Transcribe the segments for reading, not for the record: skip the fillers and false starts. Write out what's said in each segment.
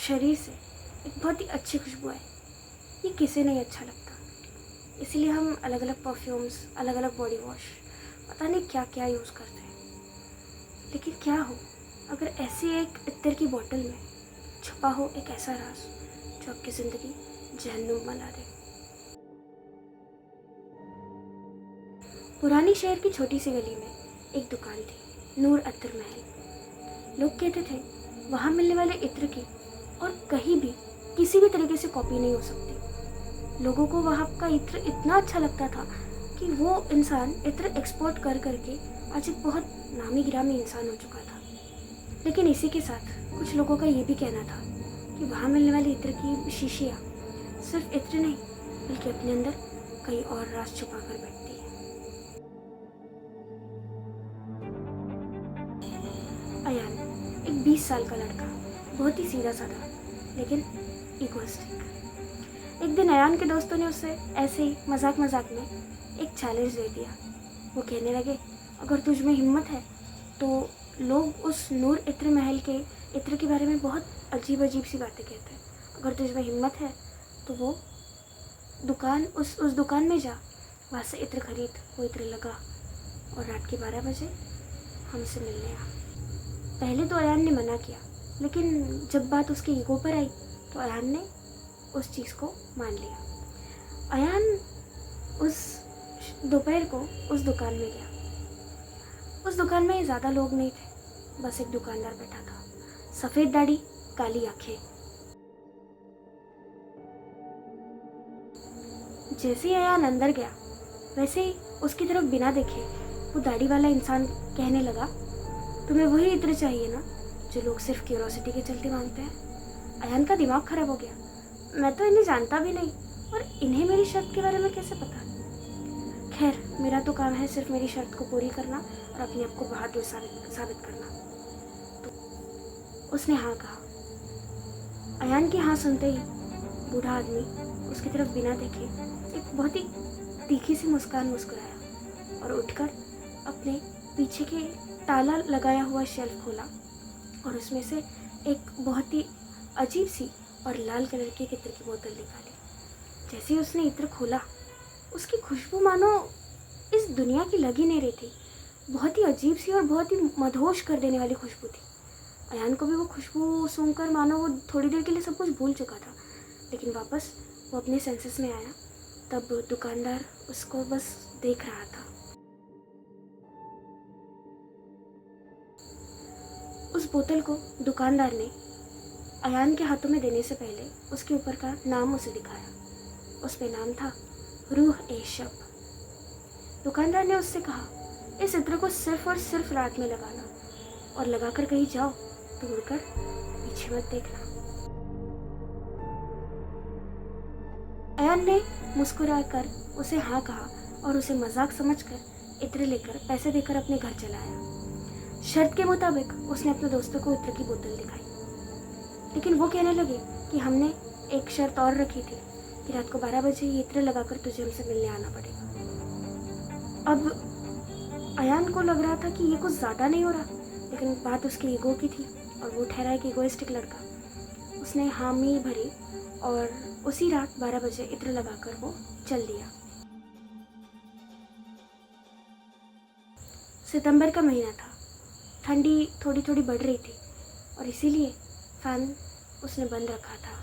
शरीर से एक बहुत ही अच्छी खुशबू आए, ये किसे नहीं अच्छा लगता। इसीलिए हम अलग अलग परफ्यूम्स, अलग अलग बॉडी वॉश, पता नहीं क्या क्या यूज़ करते हैं। लेकिन क्या हो अगर ऐसी एक इत्र की बोतल में छुपा हो एक ऐसा राज जो आपकी ज़िंदगी जहन्नुम बना दे। पुरानी शहर की छोटी सी गली में एक दुकान थी, नूर अत्तर महल। लोग कहते थे वहाँ मिलने वाले इत्र की और कहीं भी किसी भी तरीके से कॉपी नहीं हो सकती। लोगों को वहाँ का इत्र इतना अच्छा लगता था कि वो इंसान इत्र एक्सपोर्ट कर करके आज एक बहुत नामी गिरामी इंसान हो चुका था। लेकिन इसी के साथ कुछ लोगों का ये भी कहना था कि वहाँ मिलने वाली इत्र की शीशियाँ सिर्फ इत्र नहीं बल्कि अपने अंदर कई और राज छुपा कर बैठती है। अयान एक 20 साल का लड़का, बहुत ही सीधा साधा लेकिन इगोइस्टिक। एक दिन अयान के दोस्तों ने उसे ऐसे ही मजाक मजाक में एक चैलेंज दे दिया। वो कहने लगे अगर तुझ में हिम्मत है तो लोग उस नूर इत्र महल के इत्र के बारे में बहुत अजीब अजीब सी बातें कहते हैं। अगर तुझ में हिम्मत है तो वो दुकान उस दुकान में जा, वहाँ से इत्र खरीद, वो इत्र लगा और रात के 12 बजे हमसे मिलने आ। पहले तो अयान ने मना किया, लेकिन जब बात उसके ईगो पर आई तो अयान ने उस चीज़ को मान लिया। अयान उस दोपहर को उस दुकान में गया। उस दुकान में ज़्यादा लोग नहीं थे, बस एक दुकानदार बैठा था, सफ़ेद दाढ़ी, काली आंखें। जैसे ही अयान अंदर गया वैसे ही उसकी तरफ बिना देखे वो दाढ़ी वाला इंसान कहने लगा, तुम्हें वही इत्र चाहिए ना जो लोग सिर्फ क्यूरोसिटी के चलते मांगते हैं। अयान का दिमाग खराब हो गया। मैं तो इन्हें जानता भी नहीं और इन्हें मेरी शर्त के बारे में कैसे पता। खैर, मेरा तो काम है सिर्फ मेरी शर्त को पूरी करना और अपने आप को बहादुर साबित करना। तो उसने हाँ कहा। अयान की हाँ सुनते ही बूढ़ा आदमी उसकी तरफ बिना देखे एक बहुत ही तीखी सी मुस्कान मुस्कुराया और उठकर अपने पीछे के ताला लगाया हुआ शेल्फ खोला और उसमें से एक बहुत ही अजीब सी और लाल कलर की इत्र की बोतल निकाली। जैसे ही उसने इत्र खोला, उसकी खुशबू मानो इस दुनिया की लग ही नहीं रही थी। बहुत ही अजीब सी और बहुत ही मदहोश कर देने वाली खुशबू थी। अयान को भी वो खुशबू सूंघकर मानो वो थोड़ी देर के लिए सब कुछ भूल चुका था, लेकिन वापस वो अपने सेंसेस में आया तब दुकानदार उसको बस देख रहा था। उस बोतल को दुकानदार ने अयान के हाथों में देने से पहले उसके ऊपर का नाम उसे दिखाया। उस पे नाम था रूह ए शब। दुकानदार ने उससे कहा, इस इत्र को सिर्फ और सिर्फ रात में लगाना और लगाकर कहीं जाओ तो मुड़कर पीछे मत देखना। अयान ने मुस्कुराकर उसे हाँ कहा और उसे मजाक समझकर इत्र लेकर पैसे देकर अपने घर चला आया। शर्त के मुताबिक उसने अपने दोस्तों को इत्र की बोतल दिखाई, लेकिन वो कहने लगे कि हमने एक शर्त और रखी थी कि रात को 12 बजे ये इत्र लगाकर तुझे हमसे मिलने आना पड़ेगा। अब अयान को लग रहा था कि ये कुछ ज़्यादा नहीं हो रहा, लेकिन बात उसके ईगो की थी और वो ठहरा एक इगोइस्टिक लड़का। उसने हामी भरी और उसी रात 12 बजे इत्र लगाकर वो चल दिया। सितंबर का महीना था, ठंडी थोड़ी थोड़ी बढ़ रही थी और इसीलिए फ़ैन उसने बंद रखा था।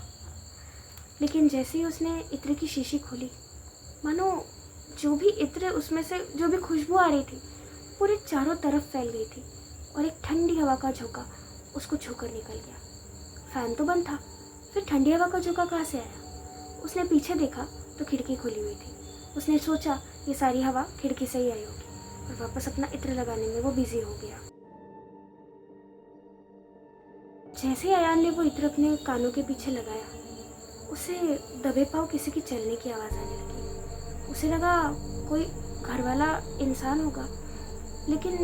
लेकिन जैसे ही उसने इत्र की शीशी खोली, मानो जो भी इत्र उसमें से जो भी खुशबू आ रही थी पूरे चारों तरफ फैल गई थी और एक ठंडी हवा का झोंका उसको छूकर निकल गया। फ़ैन तो बंद था, फिर ठंडी हवा का झोंका कहाँ से आया? उसने पीछे देखा तो खिड़की खुली हुई थी। उसने सोचा ये सारी हवा खिड़की से ही आई होगी और वापस अपना इत्र लगाने में वो बिजी हो गया। जैसे ही अयान ने वो इत्र अपने कानों के पीछे लगाया, उसे दबे पाँव किसी की चलने की आवाज़ आने लगी। उसे लगा कोई घर वाला इंसान होगा, लेकिन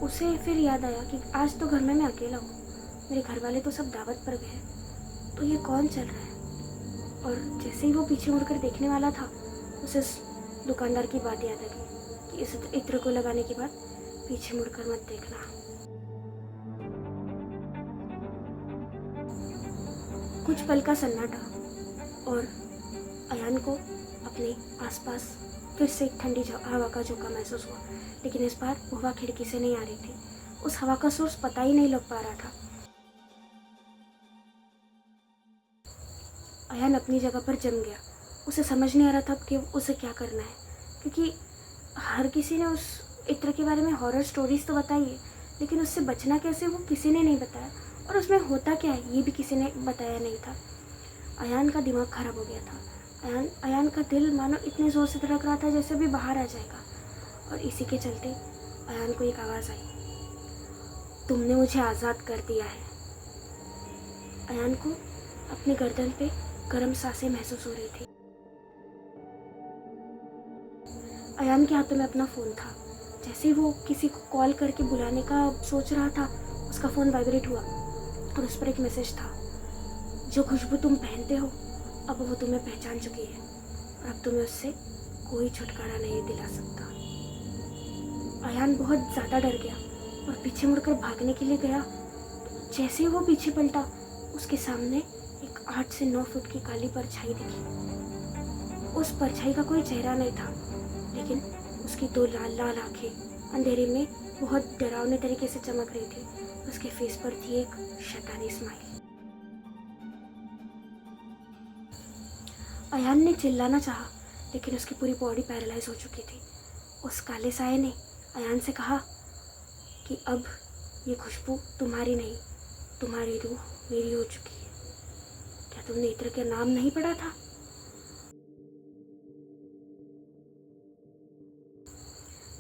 उसे फिर याद आया कि आज तो घर में मैं अकेला हूँ, मेरे घर वाले तो सब दावत पर गए, तो ये कौन चल रहा है? और जैसे ही वो पीछे मुड़कर देखने वाला था, उसे दुकानदार की बात याद आ गई कि इस इत्र को लगाने के बाद पीछे मुड़कर मत देखना। कुछ पल का सन्नाटा और अयान को अपने आसपास फिर से एक ठंडी हवा का झोंका महसूस हुआ, लेकिन इस बार वो हवा खिड़की से नहीं आ रही थी। उस हवा का सोर्स पता ही नहीं लग पा रहा था। अयान अपनी जगह पर जम गया। उसे समझ नहीं आ रहा था कि उसे क्या करना है, क्योंकि हर किसी ने उस इत्र के बारे में हॉरर स्टोरीज तो बताई है, लेकिन उससे बचना कैसे वो किसी ने नहीं बताया, और उसमें होता क्या है ये भी किसी ने बताया नहीं था। अयान का दिमाग खराब हो गया था। अयान का दिल मानो इतने ज़ोर से धड़क रहा था जैसे अभी बाहर आ जाएगा। और इसी के चलते अयान को एक आवाज़ आई, तुमने मुझे आज़ाद कर दिया है। अयान को अपनी गर्दन पे गर्म सांसें महसूस हो रही थी। अयान के हाथों में अपना फ़ोन था। जैसे ही वो किसी को कॉल करके बुलाने का सोच रहा था, उसका फ़ोन वाइब्रेट हुआ और उस पर एक मैसेज था, जो खुशबू तुम पहनते हो अब वो तुम्हें पहचान चुकी है और अब तुम्हें उससे कोई छुटकारा नहीं दिला सकता। अयान बहुत ज़्यादा डर गया और पीछे मुड़कर भागने के लिए गया। जैसे ही वो पीछे पलटा, उसके सामने एक 8 से 9 फुट की काली परछाई दिखी। उस परछाई का कोई चेहरा नहीं था, लेकिन उसकी 2 लाल लाल आंखें अंधेरे में बहुत डरावने तरीके से चमक रही थी। उसके फेस पर थी एक शैतानी स्माइल। अयान ने चिल्लाना चाहा, लेकिन उसकी पूरी बॉडी पैरालाइज हो चुकी थी। उस काले साये ने अयान से कहा कि अब ये खुशबू तुम्हारी नहीं, तुम्हारी रूह मेरी हो चुकी है। क्या तुमने इत्र का नाम नहीं पढ़ा था?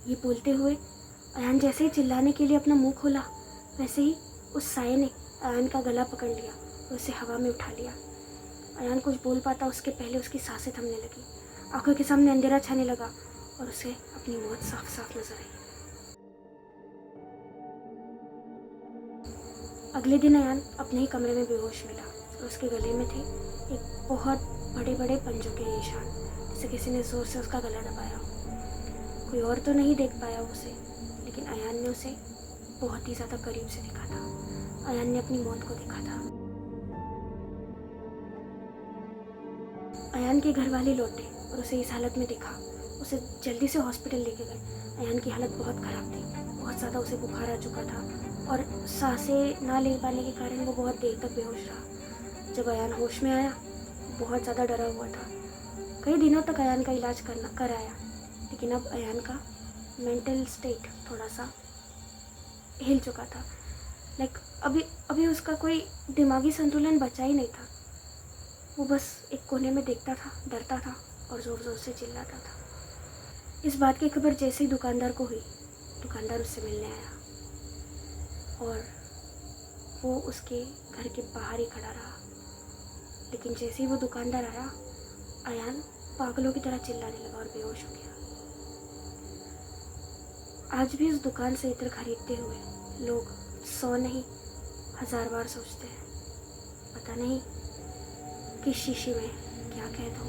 ये बोलते हुए अयान जैसे ही चिल्लाने के लिए अपना मुंह खोला, वैसे ही उस साये ने अयान का गला पकड़ लिया और उसे हवा में उठा लिया। अयान कुछ बोल पाता उसके पहले उसकी सांसें थमने लगी, आंखों के सामने अंधेरा छाने लगा और उसे अपनी मौत साफ साफ नजर आई। अगले दिन अयान अपने ही कमरे में बेहोश मिला और उसके गले में थे एक बहुत बड़े बड़े पंजों के निशान, जैसे किसी ने जोर से उसका गला दबाया हो। कोई और तो नहीं देख पाया उसे, लेकिन अयान ने उसे बहुत ही ज़्यादा करीब से देखा था। अयान ने अपनी मौत को देखा था। अयान के घर वाले लौटे और उसे इस हालत में देखा। उसे जल्दी से हॉस्पिटल लेके गए। अयान की हालत बहुत ख़राब थी, बहुत ज़्यादा उसे बुखार आ चुका था और सांसें ना ले पाने के कारण वो बहुत देर तक बेहोश रहा। जब अयान होश में आया, बहुत ज़्यादा डरा हुआ था। कई दिनों तक अयान का इलाज कराया, लेकिन अब अयान का मेंटल स्टेट थोड़ा सा हिल चुका था। अभी उसका कोई दिमागी संतुलन बचा ही नहीं था। वो बस एक कोने में देखता था, डरता था और ज़ोर ज़ोर से चिल्लाता था। इस बात की खबर जैसे ही दुकानदार को हुई, दुकानदार उससे मिलने आया और वो उसके घर के बाहर ही खड़ा रहा। लेकिन जैसे ही वो दुकानदार आया, अयान पागलों की तरह चिल्लाने लगा और बेहोश हो गया। आज भी उस दुकान से इत्र खरीदते हुए लोग 100 नहीं 1000 बार सोचते हैं, पता नहीं किस शीशी में क्या कैद हो।